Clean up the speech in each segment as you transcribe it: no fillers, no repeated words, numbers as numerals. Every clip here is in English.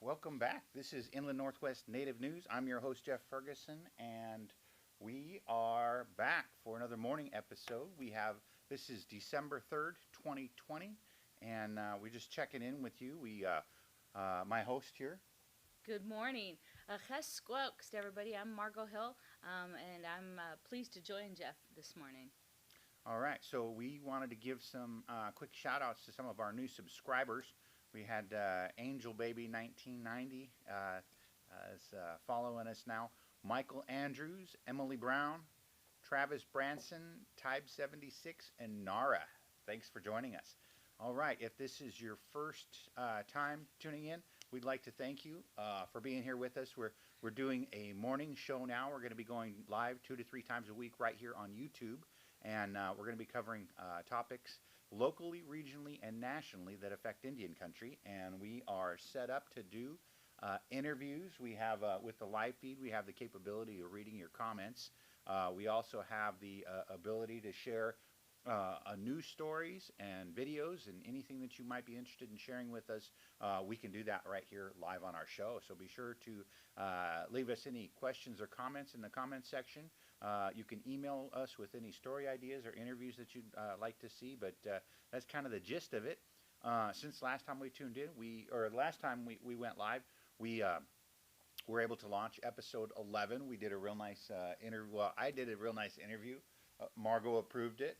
welcome back. This is Inland Northwest Native News. I'm your host, Jeff Ferguson, and we are back for another morning episode. This is December 3rd, 2020, and we're just checking in with you. My host here. Good morning. Ches squelks to everybody. I'm Margo Hill, and I'm pleased to join Jeff this morning. All right, so we wanted to give some quick shout outs to some of our new subscribers. We had Angel Baby 1990 is following us now. Michael Andrews, Emily Brown, Travis Branson, Tybe 76, and Nara. Thanks for joining us. All right, if this is your first time tuning in, we'd like to thank you for being here with us. We're doing a morning show now. We're going to be going live 2 to 3 times a week right here on YouTube. And we're going to be covering topics locally, regionally, and nationally that affect Indian country. And we are set up to do interviews. We have, with the live feed, we have the capability of reading your comments. We also have the ability to share news stories and videos and anything that you might be interested in sharing with us. We can do that right here live on our show. So be sure to leave us any questions or comments in the comments section. You can email us with any story ideas or interviews that you'd like to see, but that's kind of the gist of it. Since last time we tuned in, last time we went live, we were able to launch episode 11. We did a real nice interview. Well, I did a real nice interview. Margo approved it.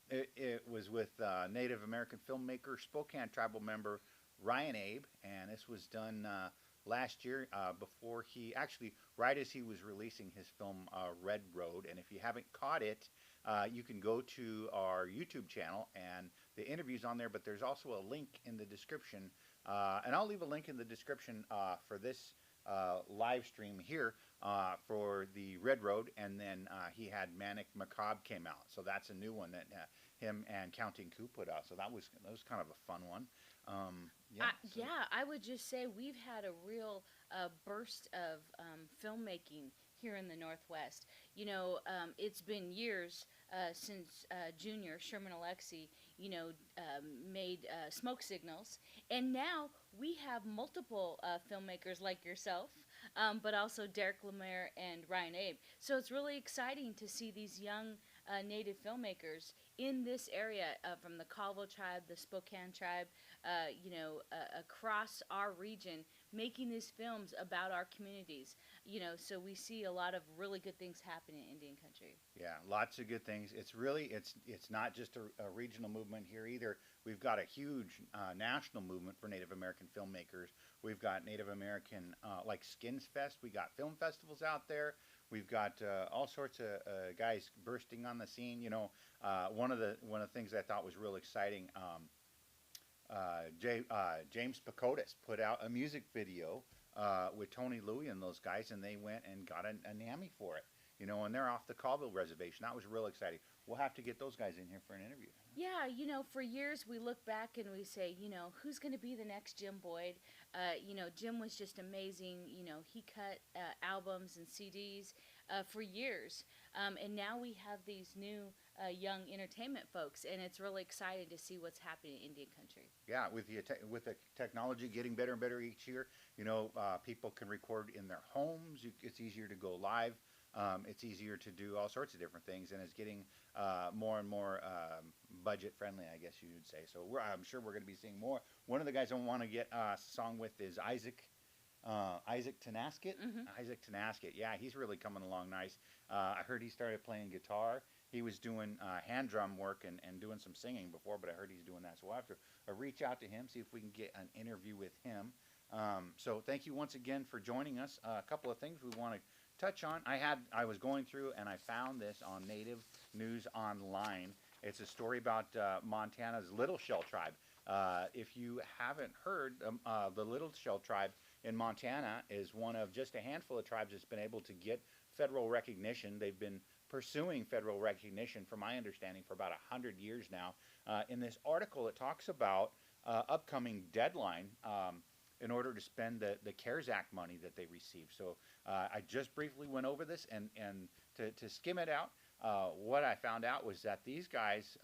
It was with Native American filmmaker, Spokane tribal member Ryan Abe, and this was done last year before right as he was releasing his film Red Road. And if you haven't caught it, you can go to our YouTube channel, and the interview's on there, but there's also a link in the description. And I'll leave a link in the description for this live stream here for the Red Road, and then he had Manic Macabre came out, so that's a new one that him and Counting Coup put out. So that was kind of a fun one. I would just say we've had a real burst of filmmaking here in the Northwest. You know, it's been years since Junior Sherman Alexie, made Smoke Signals, and now we have multiple filmmakers like yourself, but also Derek Lemaire and Ryan Abe. So it's really exciting to see these young Native filmmakers in this area from the Colville tribe, the Spokane tribe, across our region, making these films about our communities. So we see a lot of really good things happening in Indian country. Yeah, lots of good things. It's not just a regional movement here either. We've got a huge national movement for Native American filmmakers. We've got Native American like Skins Fest. We got film festivals out there. We've got all sorts of guys bursting on the scene. One of the things I thought was real exciting. James Pacotis put out a music video with Tony Louie and those guys, and they went and got a NAMI for it. And they're off the Colville Reservation. That was real exciting. We'll have to get those guys in here for an interview. Yeah, for years we look back and we say, who's going to be the next Jim Boyd? Jim was just amazing. He cut albums and CDs for years. And now we have these new young entertainment folks, and it's really exciting to see what's happening in Indian country. Yeah, with the technology getting better and better each year, people can record in their homes. It's easier to go live. It's easier to do all sorts of different things, and it's getting more and more budget friendly, I guess you would say. So I'm sure we're going to be seeing more. One of the guys I want to get a song with is Isaac Tanaskett. Mm-hmm. Isaac Tanaskett, yeah, he's really coming along nice. I heard he started playing guitar. He was doing hand drum work and doing some singing before, but I heard he's doing that. So we'll have to reach out to him, see if we can get an interview with him. So thank you once again for joining us. A couple of things we want to touch on. I was going through and I found this on Native News Online. It's a story about Montana's Little Shell Tribe. If you haven't heard, the Little Shell Tribe in Montana is one of just a handful of tribes that's been able to get federal recognition. They've been pursuing federal recognition, from my understanding, for about 100 years now. In this article, it talks about upcoming deadline in order to spend the CARES Act money that they received. So I just briefly went over this, and to skim it out, what I found out was that these guys,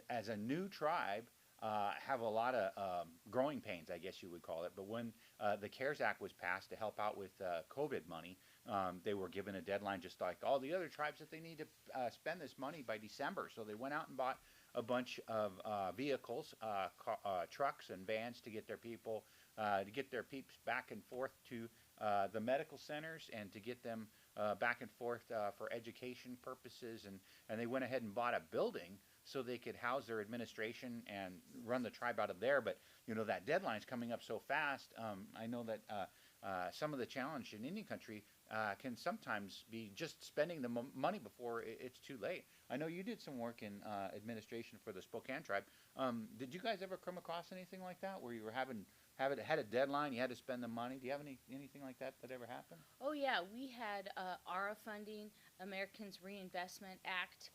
as a new tribe, have a lot of growing pains, I guess you would call it. But when the CARES Act was passed to help out with COVID money, they were given a deadline just like all the other tribes that they need to spend this money by December. So they went out and bought a bunch of vehicles, trucks and vans to get their people, to get their peeps back and forth to the medical centers and to get them back and forth for education purposes. And they went ahead and bought a building so they could house their administration and run the tribe out of there. But, you know, that deadline's coming up so fast. I know that some of the challenge in Indian country can sometimes be just spending the money before it's too late. I know you did some work in administration for the Spokane tribe. Did you guys ever come across anything like that where you were had a deadline, you had to spend the money? Do you have anything like that that ever happened? Oh yeah, we had ARA funding, Americans Reinvestment Act,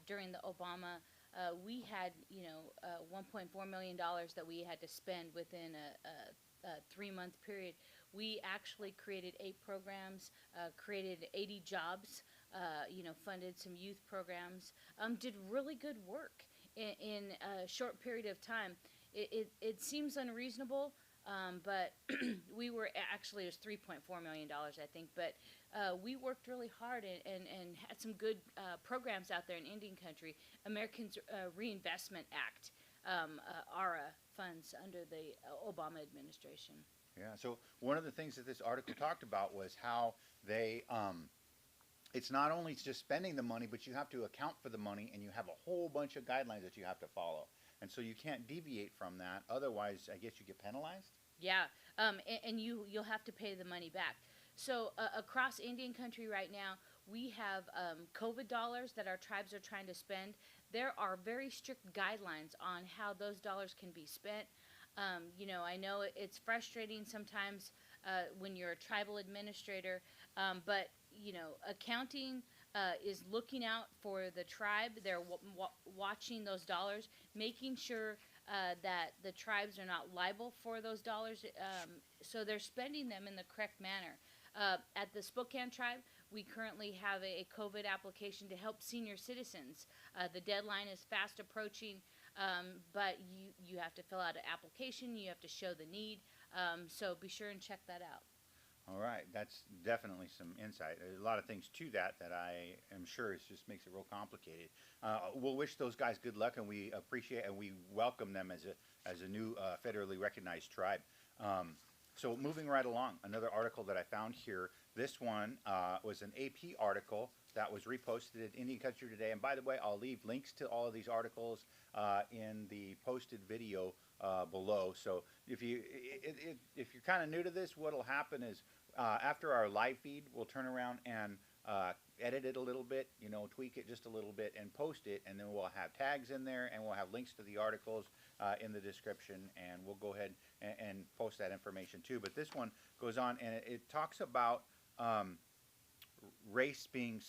during the Obama. We had, you know, $1.4 million that we had to spend within a 3-month period. We actually created 8 programs, created 80 jobs, you know, funded some youth programs, did really good work in a short period of time. It seems unreasonable, but we were actually, it was $3.4 million, I think, but we worked really hard and had some good programs out there in Indian country. Americans Reinvestment Act, ARA funds under the Obama administration. Yeah, so one of the things that this article talked about was how they, it's not only just spending the money, but you have to account for the money, and you have a whole bunch of guidelines that you have to follow. And so you can't deviate from that. Otherwise, I guess you get penalized? Yeah, and you'll have to pay the money back. So across Indian country right now, we have COVID dollars that our tribes are trying to spend. There are very strict guidelines on how those dollars can be spent. You know, I know it's frustrating sometimes when you're a tribal administrator, but, you know, accounting is looking out for the tribe. They're watching those dollars, making sure that the tribes are not liable for those dollars, so they're spending them in the correct manner. At the Spokane tribe, we currently have a COVID application to help senior citizens. The deadline is fast approaching, but you have to fill out an application, you have to show the need, so be sure and check that out. All right, that's definitely some insight. There's a lot of things to that I am sure it just makes it real complicated. We'll wish those guys good luck, and we appreciate and we welcome them as a new federally recognized tribe. So moving right along, another article that I found here. This one was an AP article that was reposted at Indian Country Today. And by the way, I'll leave links to all of these articles in the posted video below. So if you're kind of new to this, what'll happen is after our live feed, we'll turn around and edit it a little bit, you know, tweak it just a little bit and post it, and then we'll have tags in there, and we'll have links to the articles in the description, and we'll go ahead and post that information too. But this one goes on, and it talks about race being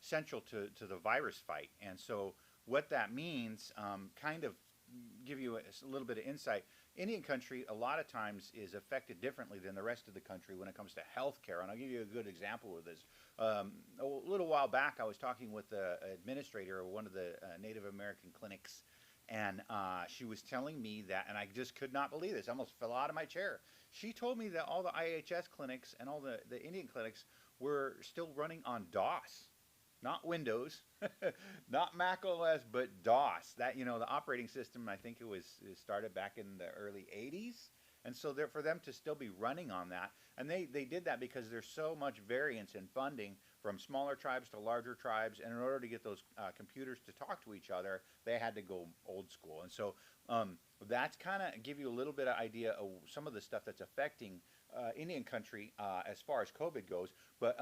central to the virus fight. And so what that means, kind of give you a little bit of insight. Indian country a lot of times is affected differently than the rest of the country when it comes to health care. And I'll give you a good example of this. A little while back, I was talking with the administrator of one of the Native American clinics, and she was telling me that, and I just could not believe this. I almost fell out of my chair. She told me that all the IHS clinics and all the Indian clinics were still running on DOS. Not Windows, not Mac OS, but DOS. That, you know, the operating system, I think it started back in the early 80s. And so for them to still be running on that, and they did that because there's so much variance in funding from smaller tribes to larger tribes, and in order to get those computers to talk to each other, they had to go old school. And so that's kind of give you a little bit of idea of some of the stuff that's affecting Indian country as far as COVID goes. But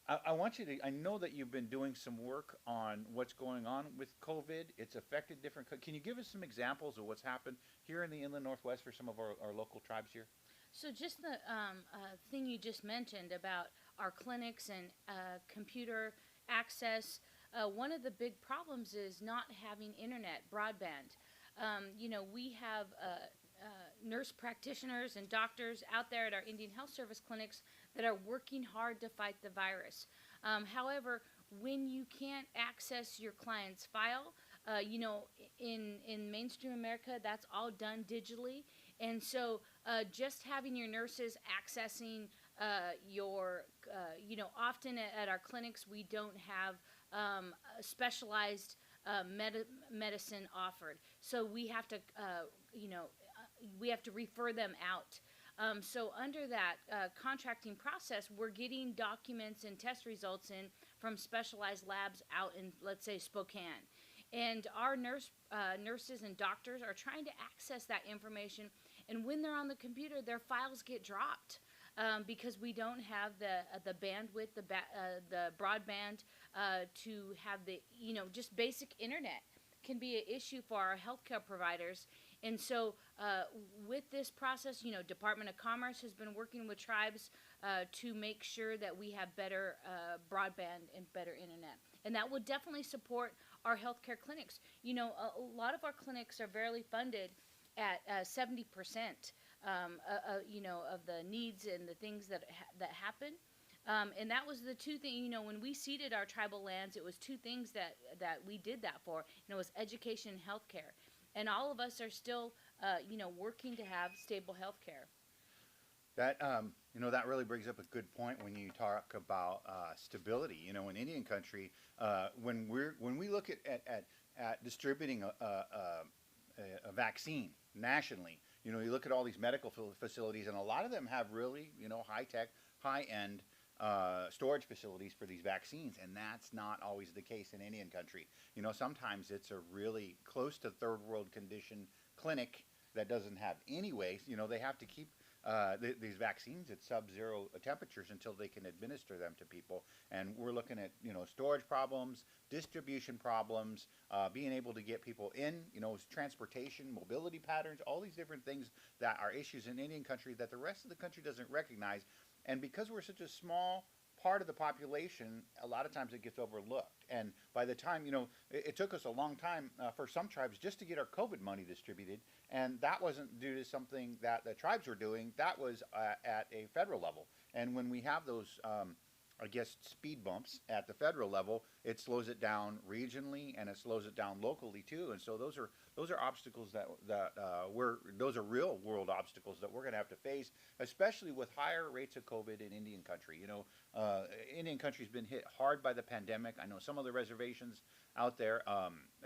I want you to, I know that you've been doing some work on what's going on with COVID. It's affected different, can you give us some examples of what's happened here in the Inland Northwest for some of our local tribes here? So just the thing you just mentioned about our clinics and computer access, one of the big problems is not having internet, broadband. You know, we have nurse practitioners and doctors out there at our Indian Health Service clinics that are working hard to fight the virus. However, when you can't access your client's file, in mainstream America, that's all done digitally, and so just having your nurses accessing often at our clinics we don't have specialized medicine offered, so we have to refer them out. So under that contracting process, we're getting documents and test results in from specialized labs out in, let's say, Spokane. And our nurses and doctors are trying to access that information. And when they're on the computer, their files get dropped because we don't have the bandwidth, the broadband to have just basic internet can be an issue for our healthcare providers. And so, with this process, Department of Commerce has been working with tribes to make sure that we have better broadband and better internet. And that would definitely support our healthcare clinics. A lot of our clinics are barely funded at 70%, of the needs and the things that happen. And that was the two things, when we ceded our tribal lands, it was two things that we did that for. It was education and healthcare. And all of us are still, working to have stable health care. That that really brings up a good point when you talk about stability. In Indian country, when we look at distributing a vaccine nationally, you look at all these medical facilities, and a lot of them have really high tech, high end storage facilities for these vaccines, and that's not always the case in Indian country. Sometimes it's a really close to third world condition clinic that doesn't have any waste. They have to keep these vaccines at sub-zero temperatures until they can administer them to people. And we're looking at storage problems, distribution problems, being able to get people in, transportation, mobility patterns, all these different things that are issues in Indian country that the rest of the country doesn't recognize. And because we're such a small part of the population, a lot of times it gets overlooked. And by the time, it took us a long time for some tribes just to get our COVID money distributed. And that wasn't due to something that the tribes were doing. That was at a federal level. And when we have those, speed bumps at the federal level, it slows it down regionally and it slows it down locally too. And so those are obstacles those are real world obstacles that we're going to have to face, especially with higher rates of COVID in Indian country. Indian country's been hit hard by the pandemic. I know some of the reservations out there,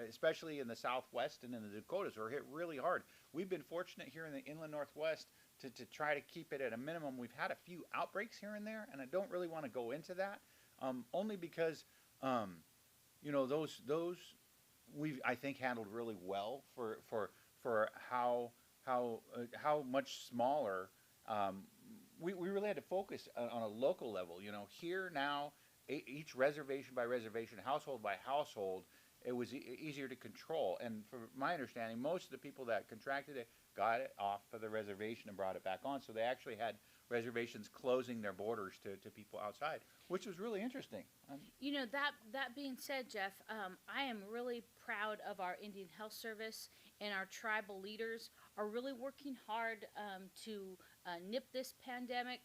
especially in the Southwest and in the Dakotas, are hit really hard. We've been fortunate here in the inland Northwest to try to keep it at a minimum. We've had a few outbreaks here and there, and I don't really want to go into that, only because, those we've, I think, handled really well for how much smaller. We really had to focus on a local level. Here now, each reservation by reservation, household by household, it was easier to control. And from my understanding, most of the people that contracted it got it off of the reservation and brought it back on. So they actually had reservations closing their borders to people outside, which was really interesting. That being said, Jeff, I am really proud of our Indian Health Service, and our tribal leaders are really working hard to nip this pandemic.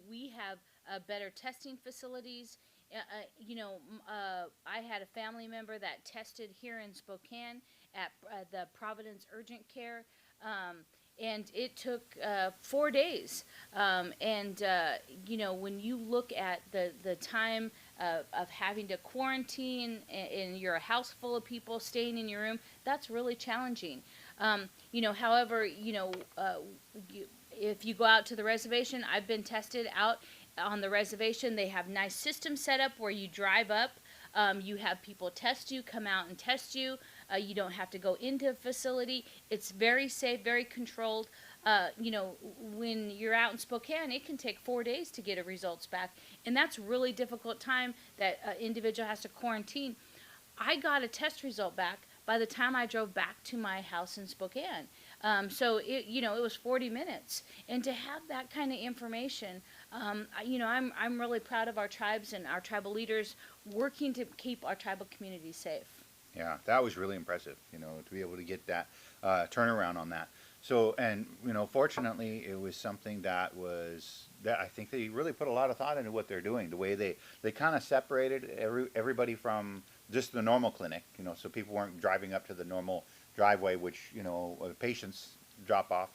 We have better testing facilities. I had a family member that tested here in Spokane at the Providence Urgent Care, and it took 4 days. When you look at the time of having to quarantine and you're a house full of people staying in your room, that's really challenging. However, if you go out to the reservation, I've been tested out on the reservation. They have nice systems set up where you drive up, you have people test you, come out and test you. You don't have to go into a facility. It's very safe, very controlled. When you're out in Spokane, it can take 4 days to get a results back, and that's really difficult time that an individual has to quarantine. I got a test result back by the time I drove back to my house in Spokane. So it was 40 minutes, and to have that kind of information, I'm really proud of our tribes and our tribal leaders working to keep our tribal communities safe. Yeah, that was really impressive, to be able to get that turnaround on that. So, and, fortunately, it was something that I think they really put a lot of thought into what they're doing. The way they kind of separated everybody from just the normal clinic, so people weren't driving up to the normal driveway, which patients drop off.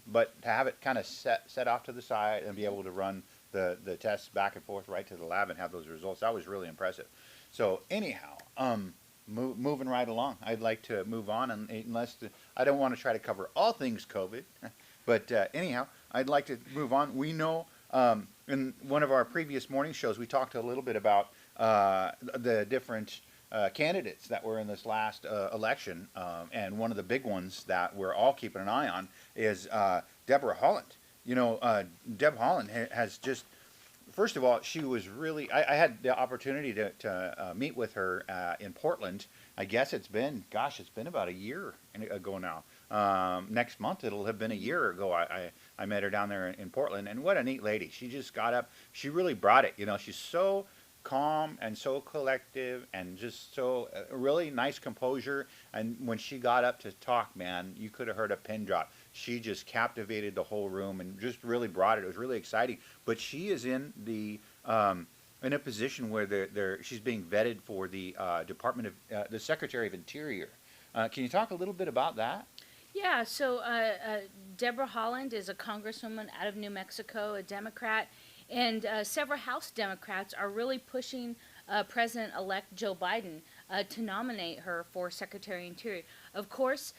But to have it kind of set off to the side and be able to run the tests back and forth right to the lab and have those results, that was really impressive. So anyhow, moving right along, I'd like to move on, and I don't want to try to cover all things COVID, but anyhow, I'd like to move on. We know in one of our previous morning shows, we talked a little bit about the different candidates that were in this last election, and one of the big ones that we're all keeping an eye on is Deborah Haaland. Deb Haaland has just, first of all, she was really, I had the opportunity to meet with her in Portland. I guess it's been about a year ago now. Next month it'll have been a year ago I met her down there in Portland, and what a neat lady. She just got up. She really brought it. She's so calm and so collective and just so really nice composure. And when she got up to talk, man, you could have heard a pin drop. She just captivated the whole room and just really brought it. It was really exciting. But she is in a position where she's being vetted for the Department of the Secretary of Interior. Can you talk a little bit about that? Yeah, so Deborah Haaland is a congresswoman out of New Mexico, a Democrat, and several House Democrats are really pushing President-elect Joe Biden to nominate her for Secretary of Interior. Of course,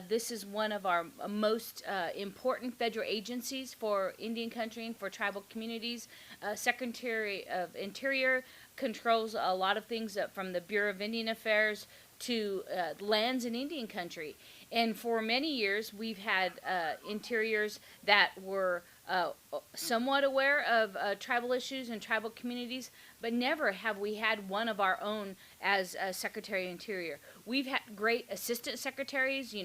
this is one of our most important federal agencies for Indian country and for tribal communities. Secretary of Interior controls a lot of things from the Bureau of Indian Affairs to lands in Indian country. And for many years, we've had interiors that were somewhat aware of tribal issues and tribal communities, but never have we had one of our own as Secretary of Interior. We've had great assistant secretaries,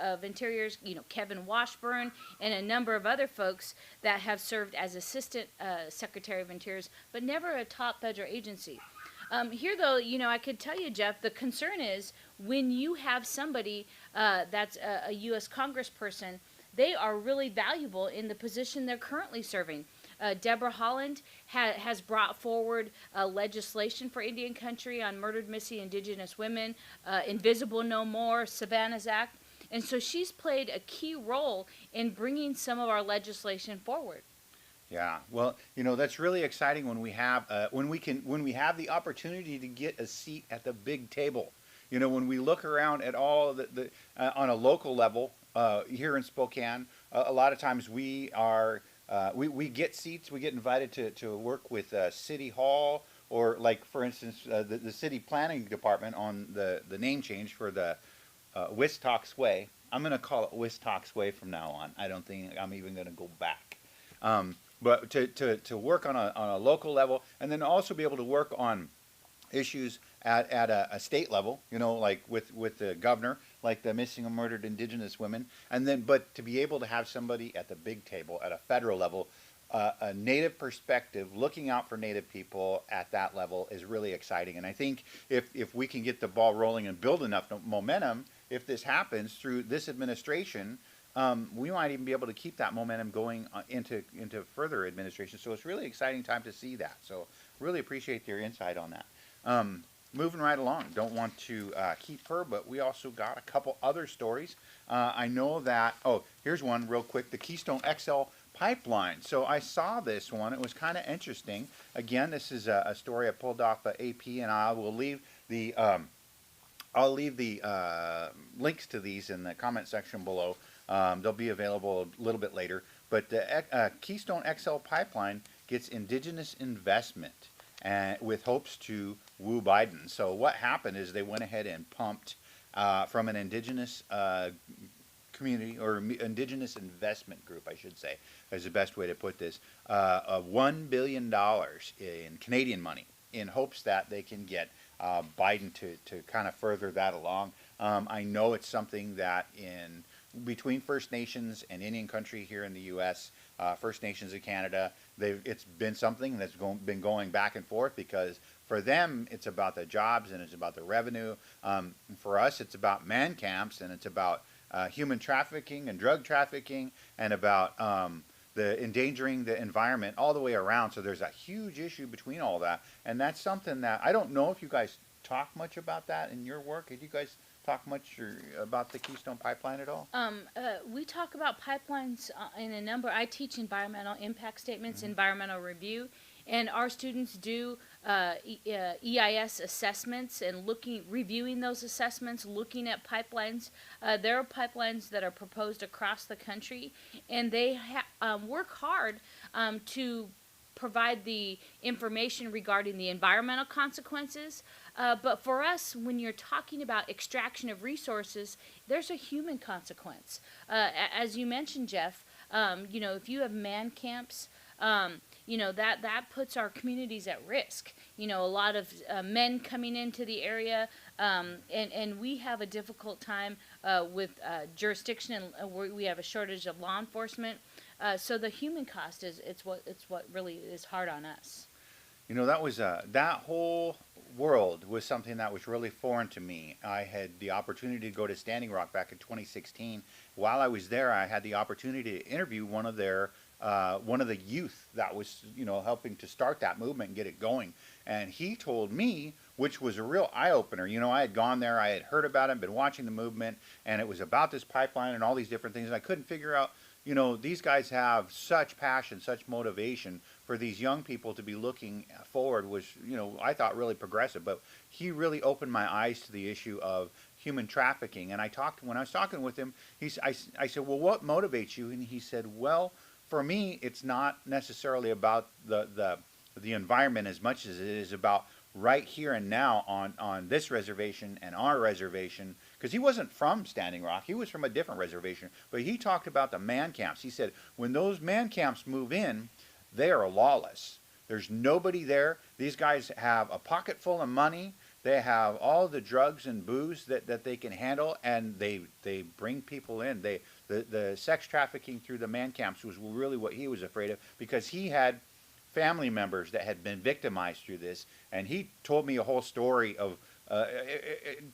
of interiors, Kevin Washburn and a number of other folks that have served as assistant Secretary of Interiors, but never a top federal agency. Here, though, I could tell you, Jeff, the concern is when you have somebody that's a U.S. congressperson, they are really valuable in the position they're currently serving. Deborah Haaland has brought forward legislation for Indian country on murdered missing Indigenous women, Invisible No More, Savannah's Act, and so she's played a key role in bringing some of our legislation forward. Yeah, well, that's really exciting when we have when we have the opportunity to get a seat at the big table. When we look around at all the on a local level here in Spokane, a lot of times we get seats. We get invited to work with City Hall, or like for instance the city planning department on the name change for the Wistox Way. I'm going to call it Wistox Way from now on. I don't think I'm even going to go back. But to work on a local level, and then also be able to work on issues at a state level, like with the governor, like the missing and murdered Indigenous women, but to be able to have somebody at the big table at a federal level, a Native perspective, looking out for Native people at that level is really exciting. And I think if we can get the ball rolling and build enough momentum, if this happens through this administration, we might even be able to keep that momentum going into further administration. So it's really exciting time to see that. So really appreciate your insight on that. Moving right along, don't want to keep her, but we also got a couple other stories. I know that, here's one real quick, the Keystone XL pipeline. So I saw this one. It was kind of interesting. Again, this is a story I pulled off AP, and I will leave the links to these in the comment section below. They'll be available a little bit later. But the Keystone XL pipeline gets indigenous investment with hopes to woo Biden. So what happened is they went ahead and pumped from an indigenous community, or indigenous investment group, I should say, is the best way to put this, $1 billion in Canadian money in hopes that they can get Biden to kind of further that along. I know it's something that between First Nations and Indian country here in the U.S., First Nations of Canada, it's been something that's been going back and forth, because for them it's about the jobs and it's about the revenue. For us, it's about man camps, and it's about human trafficking and drug trafficking, and about the endangering the environment all the way around. So there's a huge issue between all that, and that's something that I don't know if you guys talk much about that in your work? Did you guys talk much about the Keystone Pipeline at all? We talk about pipelines in a number. I teach environmental impact statements, Mm-hmm. environmental review, and our students do EIS assessments and reviewing those assessments, looking at pipelines. There are pipelines that are proposed across the country, and they work hard to provide the information regarding the environmental consequences. But for us, when you're talking about extraction of resources, there's a human consequence. As you mentioned, Jeff, if you have man camps, that puts our communities at risk. A lot of men coming into the area, and we have a difficult time with jurisdiction, and we have a shortage of law enforcement. So the human cost it's what really is hard on us. That was that whole world was something that was really foreign to me. I had the opportunity to go to Standing Rock back in 2016. While I was there, I had the opportunity to interview one of the youth that was helping to start that movement and get it going. And he told me, which was a real eye opener. I had gone there, I had heard about it, been watching the movement, and it was about this pipeline and all these different things. And I couldn't figure out. These guys have such passion, such motivation for these young people to be looking forward was, I thought really progressive. But he really opened my eyes to the issue of human trafficking. And when I was talking with him, I said, well, what motivates you? And he said, well, for me, it's not necessarily about the environment as much as it is about right here and now on this reservation and our reservation. Because he wasn't from Standing Rock. He was from a different reservation. But he talked about the man camps. He said, when those man camps move in, they are lawless. There's nobody there. These guys have a pocket full of money. They have all the drugs and booze that they can handle, and they bring people in. The sex trafficking through the man camps was really what he was afraid of, because he had family members that had been victimized through this. And he told me a whole story of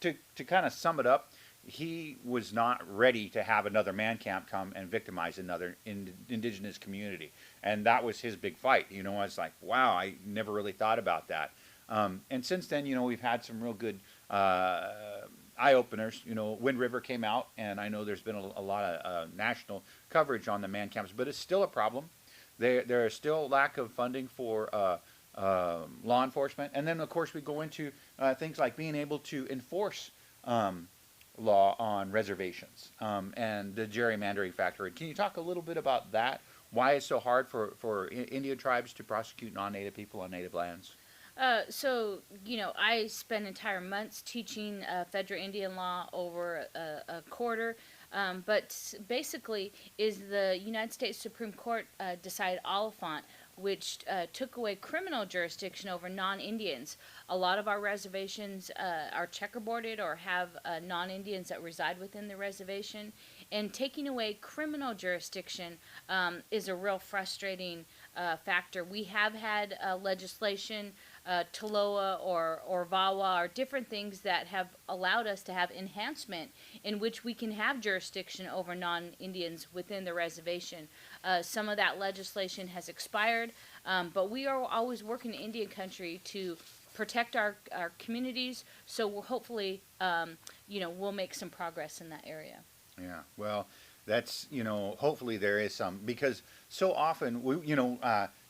to kind of sum it up, he was not ready to have another man camp come and victimize another indigenous community. And that was his big fight. I was like, wow, I never really thought about that. And since then, we've had some real good eye openers. Wind River came out, and I know there's been a lot of national coverage on the man camps, but it's still a problem. There is still lack of funding for law enforcement. And then, of course, we go into things like being able to enforce law on reservations and the gerrymandering factor. Can you talk a little bit about that? Why it's so hard for Indian tribes to prosecute non-native people on native lands? I spent entire months teaching federal Indian law over a quarter. But basically, is the United States Supreme Court decided Oliphant, which took away criminal jurisdiction over non-Indians. A lot of our reservations are checkerboarded or have non-Indians that reside within the reservation. And taking away criminal jurisdiction is a real frustrating factor. We have had legislation, TLOA or VAWA, or different things that have allowed us to have enhancement in which we can have jurisdiction over non-Indians within the reservation. Some of that legislation has expired, but we are always working in Indian country to protect our communities. So hopefully, we'll make some progress in that area. Yeah, well, that's, hopefully there is some, because so often,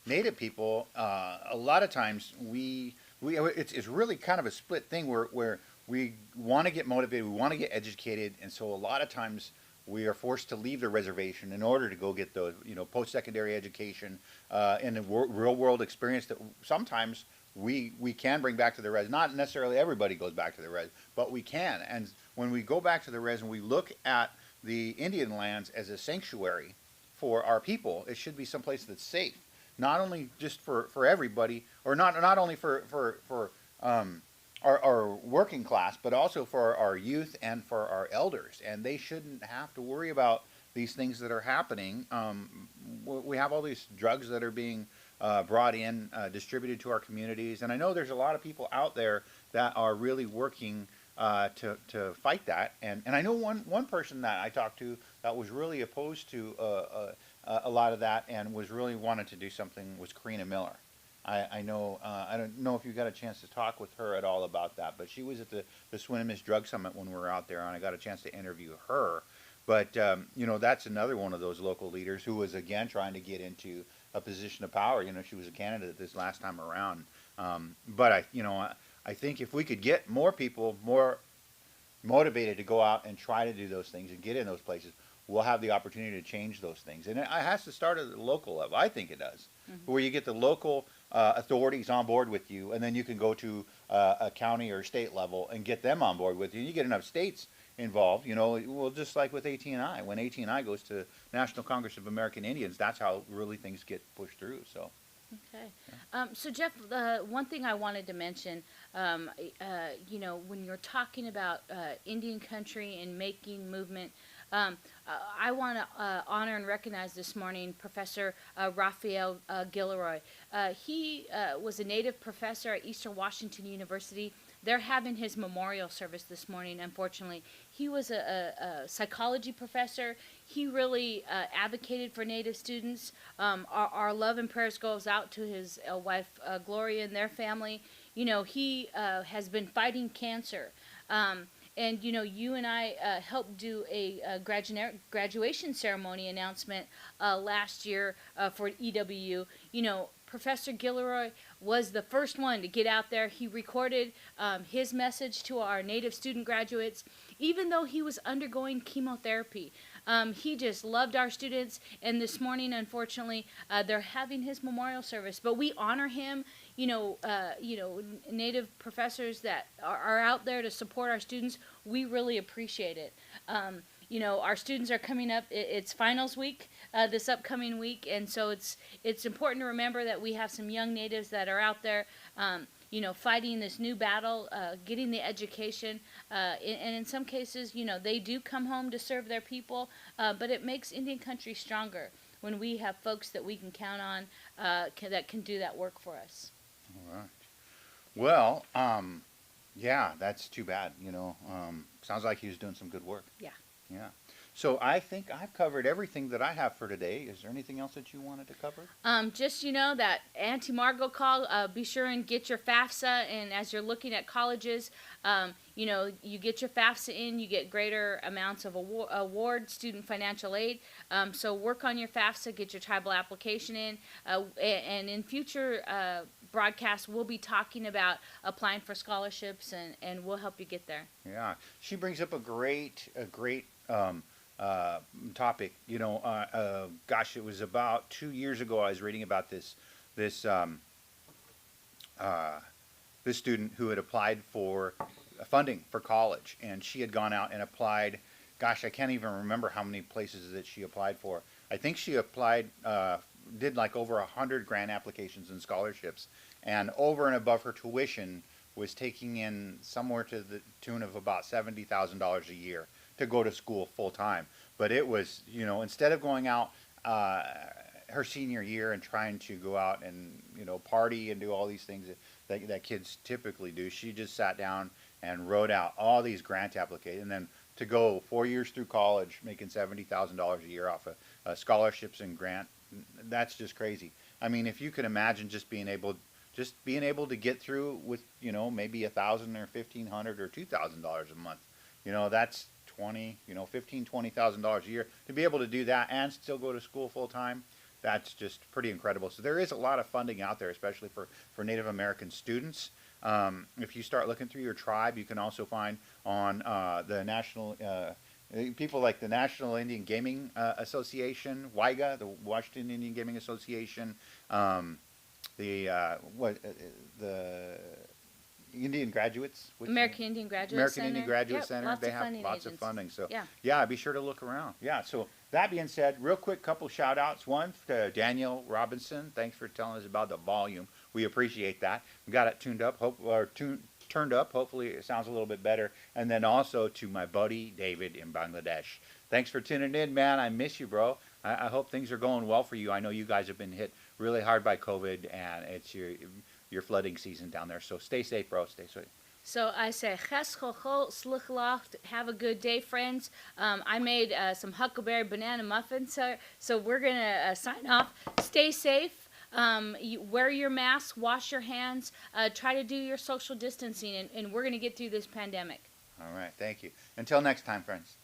Native people, a lot of times it's really kind of a split thing where we want to get motivated, we want to get educated, and so a lot of times we are forced to leave the reservation in order to go get the post-secondary education and the real world experience that sometimes we can bring back to the res. Not necessarily everybody goes back to the res, but we can. And when we go back to the res and we look at the Indian lands as a sanctuary for our people, it should be someplace that's safe. Not only just for everybody, or not only for our working class, but also for our youth and for our elders. And they shouldn't have to worry about these things that are happening. We have all these drugs that are being brought in, distributed to our communities. And I know there's a lot of people out there that are really working to fight that. And I know one person that I talked to that was really opposed to a lot of that and was really wanted to do something was Karina Miller. I know I don't know if you got a chance to talk with her at all about that, but she was at the Swin and Miss Drug Summit when we were out there, and I got a chance to interview her. But that's another one of those local leaders who was again trying to get into a position of power. She was a candidate this last time around. But I think if we could get more people more motivated to go out and try to do those things and get in those places, we'll have the opportunity to change those things. And it has to start at the local level. I think it does, where you get the local authorities on board with you, and then you can go to a county or state level and get them on board with you. You get enough states involved, well, just like with AT&I. When AT&I goes to National Congress of American Indians, that's how really things get pushed through. So. Okay. So Jeff, one thing I wanted to mention, when you're talking about Indian country and making movement, I want to honor and recognize this morning Professor Raphael Gilroy. He was a native professor at Eastern Washington University. They're having his memorial service this morning, unfortunately. He was a psychology professor. He really advocated for Native students. Our love and prayers goes out to his wife, Gloria, and their family. He has been fighting cancer. And, you and I helped do a graduation ceremony announcement last year for EWU. Professor Gilroy was the first one to get out there. He recorded his message to our Native student graduates, even though he was undergoing chemotherapy. He just loved our students, and this morning, unfortunately, they're having his memorial service. But we honor him. Native professors that are out there to support our students, we really appreciate it. Our students are coming up. It's finals week this upcoming week, and so it's important to remember that we have some young natives that are out there, fighting this new battle, getting the education, and in some cases, they do come home to serve their people, but it makes Indian country stronger when we have folks that we can count on that can do that work for us. All right. Well, yeah, that's too bad. Sounds like he was doing some good work. Yeah. Yeah. So I think I've covered everything that I have for today. Is there anything else that you wanted to cover? Just that Auntie Margo call. Be sure and get your FAFSA. And as you're looking at colleges, you get your FAFSA in, you get greater amounts of award student financial aid. So work on your FAFSA, get your tribal application in, and in future broadcasts, we'll be talking about applying for scholarships, and we'll help you get there. Yeah, she brings up a great topic. Gosh, it was about 2 years ago. I was reading about this student who had applied for funding for college, and she had gone out and applied. Gosh, I can't even remember how many places that she applied for. I think she applied, did like over 100 grant applications and scholarships, and over and above her tuition was taking in somewhere to the tune of about $70,000 a year to go to school full time. But it was, instead of going out her senior year and trying to go out and, party and do all these things that kids typically do, she just sat down and wrote out all these grant applications. And then to go 4 years through college, making $70,000 a year off of scholarships and grant, that's just crazy. I mean, if you can imagine just being able to get through with, maybe $1,000 or $1,500 or $2,000 a month, that's $20,000 a year. To be able to do that and still go to school full time, that's just pretty incredible. So there is a lot of funding out there, especially for Native American students. If you start looking through your tribe, you can also find on the national people like the National Indian Gaming Association, WIGA, the Washington Indian Gaming Association, the Indian Graduates, American Indian Graduate Center. Indian Graduate Center. They have lots of funding. So yeah, be sure to look around. Yeah. So that being said, real quick couple shout outs. One to Daniel Robinson. Thanks for telling us about the volume. We appreciate that. We got it tuned up. Turned up. Hopefully it sounds a little bit better. And then also to my buddy David in Bangladesh. Thanks for tuning in, man. I miss you, bro. I hope things are going well for you. I know you guys have been hit really hard by COVID, and it's your flooding season down there. So stay safe, bro. Stay safe. So I say, have a good day, friends. I made some huckleberry banana muffins, so we're going to sign off. Stay safe. wear your mask, wash your hands, try to do your social distancing, and we're going to get through this pandemic. All right. Thank you. Until next time, friends.